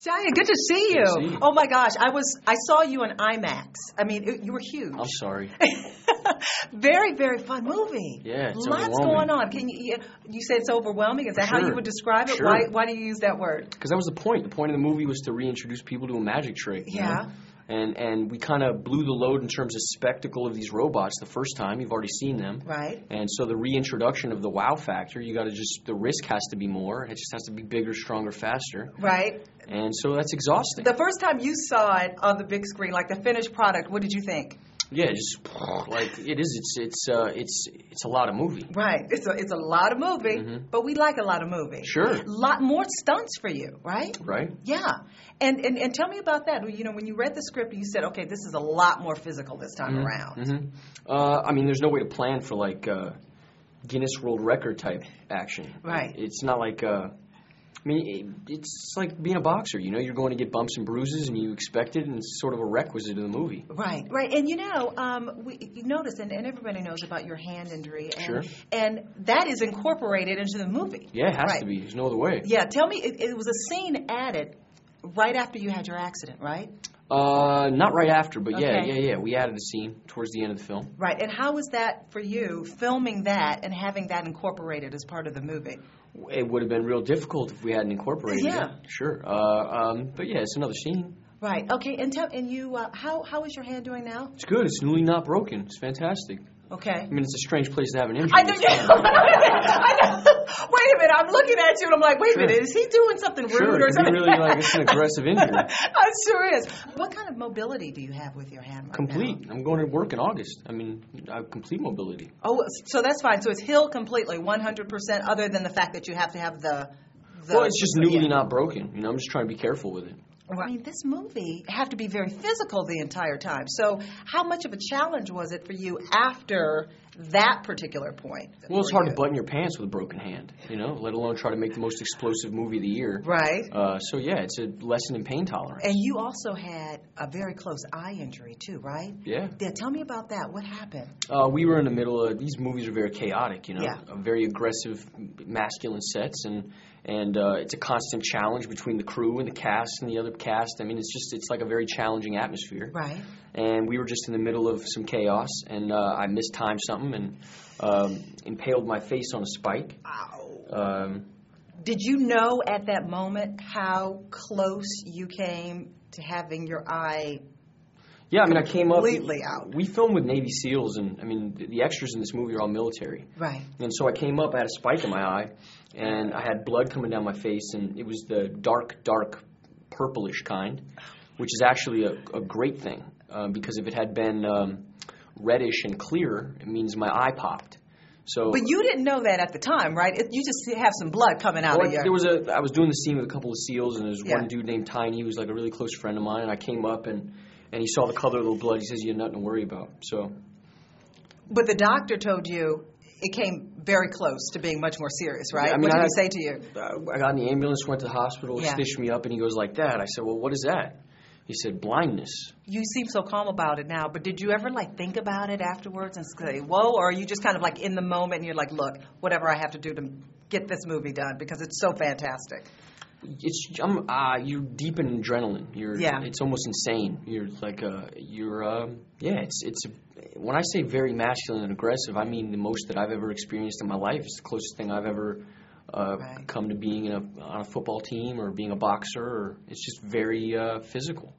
Shia, good to see you. Good to see you. Oh my gosh, I saw you in IMAX. I mean, you were huge. I'm sorry. Very, very fun movie. Yeah, it's lots overwhelming. going on. Can you said it's overwhelming? Is that how Sure. you would describe it? Sure. Why do you use that word? Because that was the point. The point of the movie was to reintroduce people to a magic trick. you Yeah. know? And we kind of blew the load in terms of spectacle of these robots the first time. You've already seen them. Right. And so the reintroduction of the wow factor, the risk has to be more. It just has to be bigger, stronger, faster. Right. And so that's exhausting. The first time you saw it on the big screen, like the finished product, what did you think? Yeah, just like it is. It's a lot of movie. Right. It's a lot of movie, but we like a lot of movie. Sure. A lot more stunts for you, right? Right. Yeah. And tell me about that. You know, when you read the script, you said, okay, this is a lot more physical this time around. I mean, there's no way to plan for like Guinness World Record type action. Right. It's not like. I mean, it's like being a boxer. You know, you're going to get bumps and bruises, and you expect it, and it's sort of a requisite of the movie. Right, right. And you know, you notice, and everybody knows about your hand injury. And, Sure. And that is incorporated into the movie. Yeah, it has right. to be. There's no other way. Yeah, tell me, it was a scene added right after you had your accident, right? Not right after, but Okay. yeah. We added a scene towards the end of the film. Right. And how was that for you, filming that and having that incorporated as part of the movie? It would have been real difficult if we hadn't incorporated Yeah. it. Sure. But yeah, it's another scene. Right. Okay. And you, how is your hand doing now? It's good. It's newly not broken. It's fantastic. Okay. I mean, it's a strange place to have an injury. I know. I know. Wait a minute. I'm looking at you and I'm like, wait Sure. a minute. Is he doing something rude Sure, or it can something? be really like it's an aggressive injury. It sure is. What kind of mobility do you have with your hand right Complete. now? I'm going to work in August. I mean, I have complete mobility. Oh, so that's fine. So it's healed completely, 100%, other than the fact that you have to have the Well, it's just newly yeah. not broken. You know, I'm just trying to be careful with it. I mean, this movie had to be very physical the entire time. So how much of a challenge was it for you after that particular point? Well, it's hard to button your pants with a broken hand, you know, let alone try to make the most explosive movie of the year. Right. So, yeah, it's a lesson in pain tolerance. And you also had a very close eye injury, too, right? Yeah. Yeah, tell me about that. What happened? We were in the middle of, these movies are very chaotic, you know, Yeah. very aggressive masculine sets, and it's a constant challenge between the crew and the cast and the other cast. I mean, it's like a very challenging atmosphere. Right. And we were just in the middle of some chaos, and I mistimed something and impaled my face on a spike. Ow. Did you know at that moment how close you came to having your eye? Yeah, I mean, I came up. Completely out. We filmed with Navy SEALs, and I mean, the extras in this movie are all military. Right. And so I came up, I had a spike in my eye, and I had blood coming down my face, and it was the dark purplish kind, which is actually a great thing, because if it had been reddish and clear, it means my eye popped. So, But you didn't know that at the time, right? You just have some blood coming out of you. I was doing the scene with a couple of SEALs, and there's Yeah. one dude named Tiny, who was like a really close friend of mine, and I came up, and he saw the color of the blood. He says, "You have nothing to worry about." So, But the doctor told you it came very close to being much more serious, right? Yeah, I mean, what did he say to you? I got in the ambulance, went to the hospital, Yeah. stitched me up, and he goes like that. I said, "Well, what is that?" He said, "Blindness." You seem so calm about it now, but did you ever think about it afterwards and say, whoa, or are you just kind of in the moment and you're like, look, whatever I have to do to get this movie done because it's so fantastic? You're deep in adrenaline. Yeah. It's almost insane. You're it's when I say very masculine and aggressive, I mean the most that I've ever experienced in my life. It's the closest thing I've ever Right. come to being on a football team or being a boxer. Or it's just very physical.